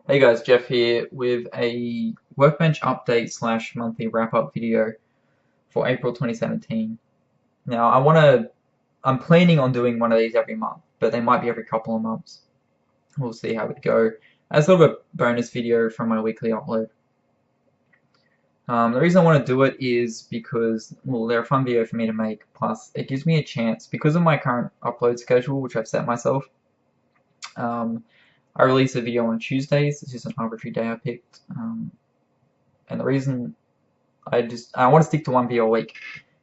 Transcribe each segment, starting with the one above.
Hey guys, Jeff here with a Workbench update slash monthly wrap-up video for April 2017. Now, I'm planning on doing one of these every month, but they might be every couple of months. We'll see how it go. As sort of a bonus video from my weekly upload. The reason I want to do it is because, well, they're a fun video for me to make, plus it gives me a chance, because of my current upload schedule, which I've set myself. I release a video on Tuesdays. It's just an arbitrary day I picked. And the reason I want to stick to one video a week.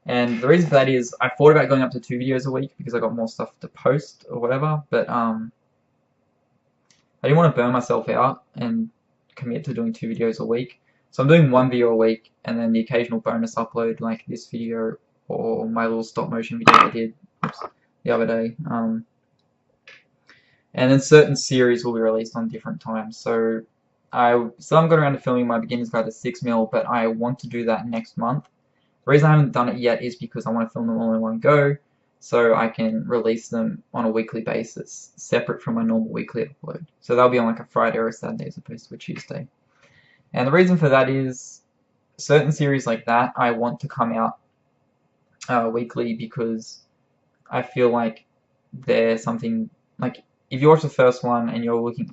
And the reason for that is I thought about going up to 2 videos a week because I got more stuff to post or whatever, but I didn't want to burn myself out and commit to doing 2 videos a week. So I'm doing one video a week and then the occasional bonus upload like this video or my little stop motion video I did the other day. And then certain series will be released on different times. So I still haven't got around to filming my beginner's guide to 6mm, but I want to do that next month. The reason I haven't done it yet is because I want to film them all in one go, so I can release them on a weekly basis, separate from my normal weekly upload. So they'll be on like a Friday or a Saturday as opposed to a Tuesday. And the reason for that is certain series like that I want to come out weekly because I feel like they're something like if you watch the first one and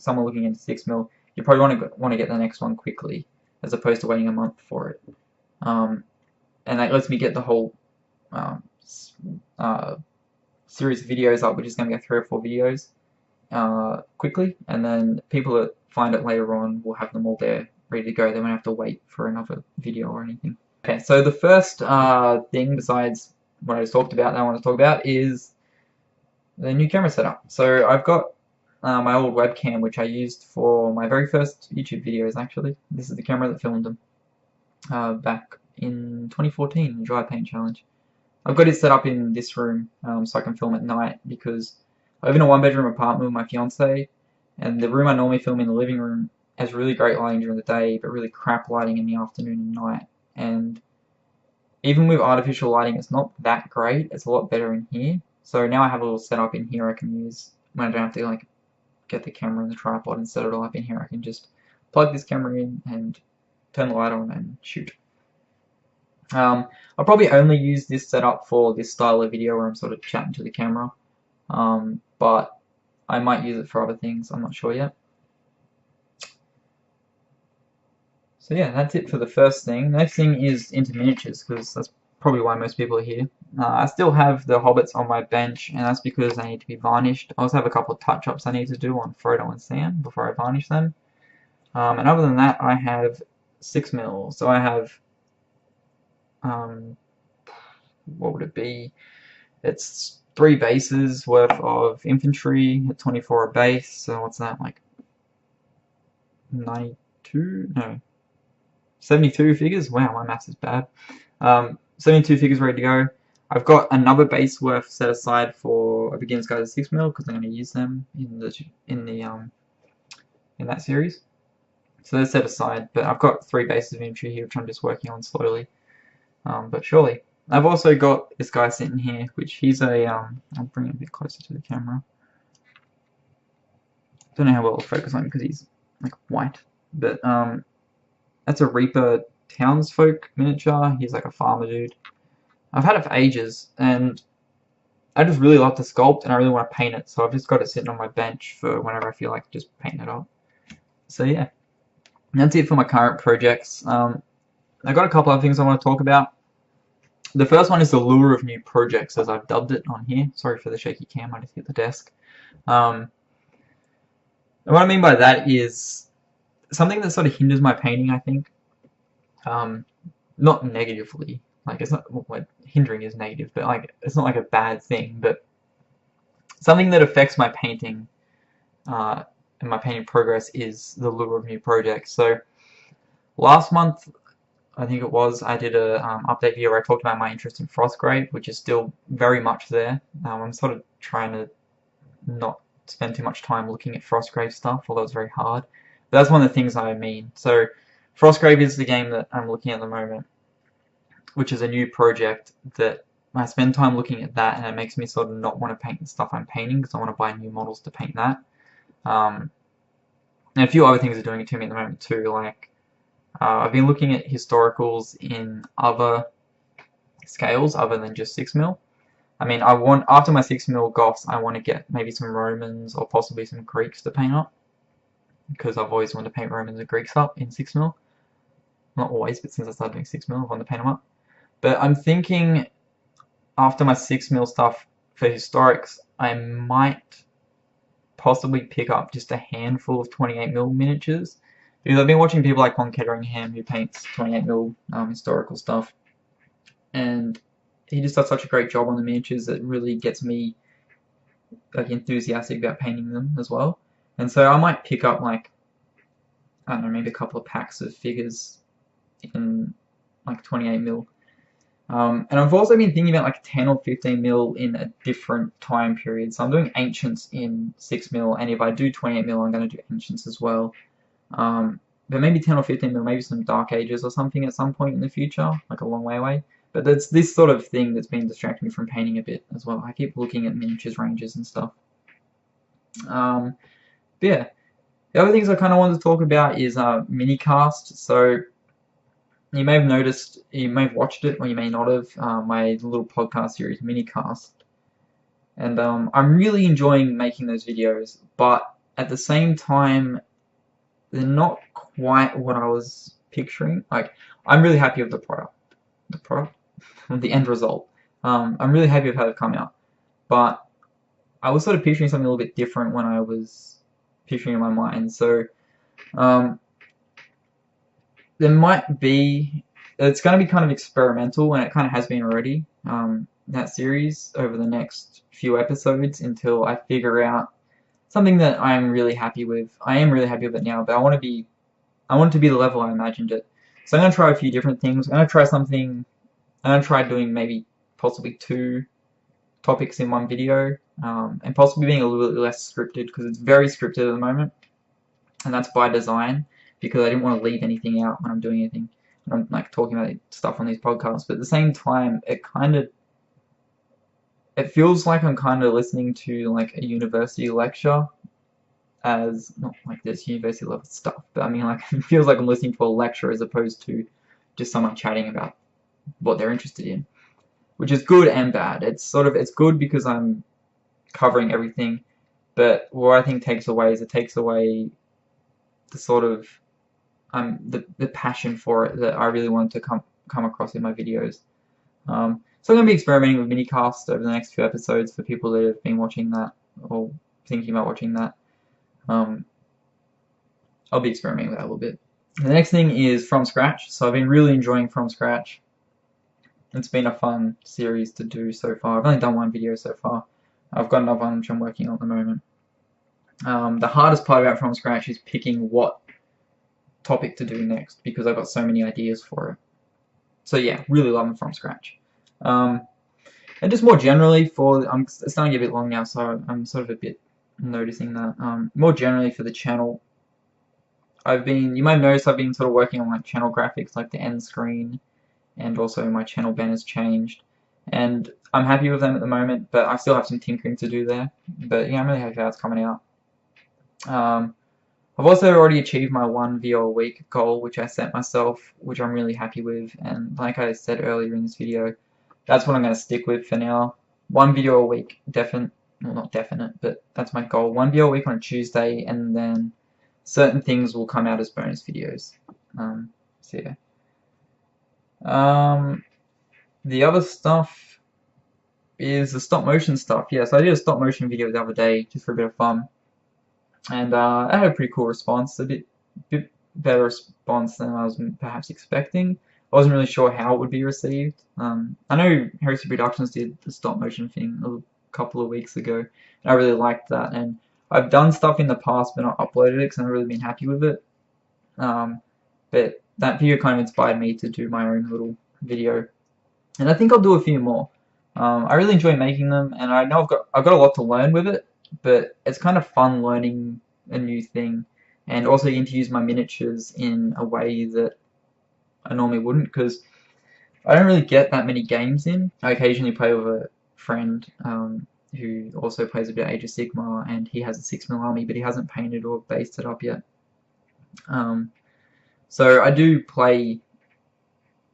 someone looking into 6mm, you probably want to get the next one quickly as opposed to waiting a month for it. And that lets me get the whole series of videos up, which is going to be 3 or 4 videos quickly, and then people that find it later on will have them all there ready to go. They won't have to wait for another video or anything. Okay, so the first thing besides what I just talked about that I want to talk about is the new camera setup. So I've got my old webcam, which I used for my very first YouTube videos actually. This is the camera that filmed them back in 2014, the dry paint challenge. I've got it set up in this room so I can film at night because I live in a 1-bedroom apartment with my fiance, and the room I normally film in, the living room, has really great lighting during the day but really crap lighting in the afternoon and night. And even with artificial lighting, it's not that great. It's a lot better in here. So now I have a little setup in here I can use when I don't have to like get the camera and the tripod and set it all up in here. I can just plug this camera in and turn the light on and shoot. I'll probably only use this setup for this style of video where I'm sort of chatting to the camera, but I might use it for other things, I'm not sure yet. So yeah, that's it for the first thing. The next thing is into miniatures, because that's probably why most people are here. I still have the hobbits on my bench, and that's because they need to be varnished. I also have a couple of touch-ups I need to do on Frodo and Sam before I varnish them. And other than that, I have 6mm. So I have, what would it be? It's 3 bases worth of infantry at 24 a base. So what's that, like 92? No, 72 figures? Wow, my maths is bad. 72 figures ready to go. I've got another base worth set aside for a beginner's guide to 6mm because I'm going to use them in that series. So they're set aside, but I've got 3 bases of infantry here which I'm just working on slowly, but surely. I've also got this guy sitting here, which he's a I'll bring it a bit closer to the camera. Don't know how well it'll focus on him because he's like white, but that's a Reaper townsfolk miniature. He's like a farmer dude. I've had it for ages, and I just really like the sculpt, and I really want to paint it, so I've just got it sitting on my bench for whenever I feel like just painting it up. So yeah, that's it for my current projects. I've got a couple other things I want to talk about. The first one is the lure of new projects, as I've dubbed it on here. Sorry for the shaky cam, I just hit the desk. And what I mean by that is something that sort of hinders my painting, I think. Not negatively, like it's not, well, hindering is negative, but like it's not like a bad thing, but something that affects my painting and my painting progress is the lure of new projects. So last month, I think it was, I did a update video where I talked about my interest in Frostgrave, which is still very much there. I'm sort of trying to not spend too much time looking at Frostgrave stuff, although it's very hard. But that's one of the things I mean. So Frostgrave is the game that I'm looking at the moment, which is a new project that I spend time looking at that, and it makes me sort of not want to paint the stuff I'm painting because I want to buy new models to paint that. And a few other things are doing it to me at the moment too, like I've been looking at historicals in other scales other than just 6mm. I mean, after my 6mm Goths, I want to get maybe some Romans or possibly some Greeks to paint up, because I've always wanted to paint Romans and Greeks up in 6mm. Not always, but since I started doing 6mm, I want to paint them up. But I'm thinking after my 6mm stuff for historics, I might possibly pick up just a handful of 28mm miniatures, because I've been watching people like Con Ketteringham who paints 28mm historical stuff, and he just does such a great job on the miniatures that really gets me like enthusiastic about painting them as well. And so I might pick up like, I don't know, maybe a couple of packs of figures in like 28mm. And I've also been thinking about like 10 or 15mm in a different time period. So I'm doing Ancients in 6mm, and if I do 28mm, I'm going to do Ancients as well. But maybe 10 or 15mm, maybe some Dark Ages or something at some point in the future, like a long way away. But that's this sort of thing that's been distracting me from painting a bit as well. I keep looking at miniatures ranges and stuff. But yeah, the other things I kind of wanted to talk about is minicast. So you may have noticed, you may have watched it, or you may not have, my little podcast series, Minicast. And I'm really enjoying making those videos, but at the same time, they're not quite what I was picturing. Like, I'm really happy with the product, the end result. I'm really happy with how they've come out, but I was sort of picturing something a little bit different when I was picturing in my mind. So, there might be, it's going to be kind of experimental, and it kind of has been already, that series over the next few episodes until I figure out something that I'm really happy with. I am really happy with it now, but I want it to be the level I imagined it. So I'm going to try a few different things. I'm going to try something, I'm going to try doing maybe possibly 2 topics in one video, and possibly being a little bit less scripted, because it's very scripted at the moment, and that's by design, because I didn't want to leave anything out when I'm doing anything. I'm like talking about stuff on these podcasts, but at the same time, it feels like I'm kind of listening to like a university lecture, as not like this university level stuff, but I mean like it feels like I'm listening to a lecture as opposed to just someone chatting about what they're interested in, which is good and bad. It's good because I'm covering everything, but what I think takes away is it takes away the sort of the passion for it that I really want to come across in my videos. So I'm going to be experimenting with minicast over the next few episodes for people that have been watching that or thinking about watching that. I'll be experimenting with that a little bit. The next thing is From Scratch. So I've been really enjoying From Scratch. It's been a fun series to do so far. I've only done 1 video so far. I've got another one which I'm working on at the moment. The hardest part about From Scratch is picking what topic to do next, because I've got so many ideas for it. So yeah, really loving From Scratch. And just more generally I'm starting to get a bit long now, so I'm sort of a bit noticing that. More generally for the channel, you might have noticed I've been sort of working on like channel graphics, like the end screen, and also my channel banner's changed. And I'm happy with them at the moment, but I still have some tinkering to do there. But yeah, I'm really happy how it's coming out. I've also already achieved my 1 video a week goal, which I set myself, which I'm really happy with. And like I said earlier in this video, that's what I'm going to stick with for now. 1 video a week, well, not definite, but that's my goal. 1 video a week on a Tuesday, and then certain things will come out as bonus videos. So yeah. The other stuff is the stop motion stuff. Yeah, so I did a stop motion video the other day just for a bit of fun, and I had a pretty cool response. A bit better response than I was perhaps expecting. I wasn't really sure how it would be received. I know Heresy Productions did the stop motion thing a couple of weeks ago, and I really liked that. And I've done stuff in the past but not uploaded it because I've really been happy with it. But that video kind of inspired me to do my own little video, and I think I'll do a few more. I really enjoy making them, and I know I've got a lot to learn with it, but it's kind of fun learning a new thing, and also getting to use my miniatures in a way that I normally wouldn't, because I don't really get that many games in. I occasionally play with a friend who also plays a bit of Age of Sigmar, and he has a 6mm army, but he hasn't painted or based it up yet. So I do play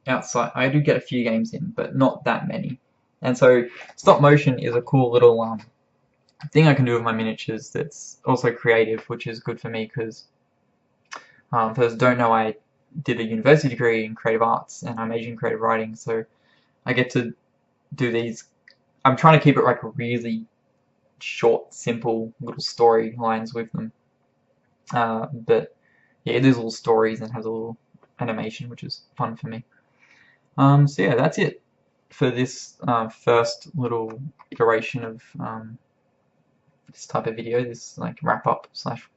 outside. I do get a few games in, but not that many. And so stop motion is a cool little thing I can do with my miniatures that's also creative, which is good for me because for those who don't know, I did a university degree in creative arts and I majored in creative writing, so I get to do these. I'm trying to keep it like really short, simple little storylines with them. But yeah, it is little stories and has a little animation, which is fun for me. So yeah, that's it for this first little iteration of this type of video, this like wrap up slash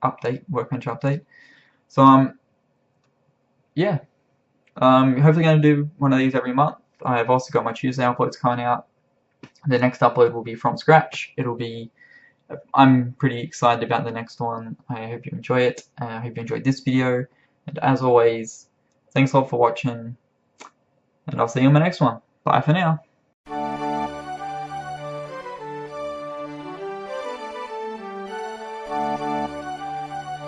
update, Workbench update. So yeah, hopefully going to do one of these every month. I've also got my Tuesday uploads coming out. The next upload will be from scratch. I'm pretty excited about the next one. I hope you enjoy it. I hope you enjoyed this video. And as always, thanks a lot for watching. And I'll see you in my next one. Bye for now.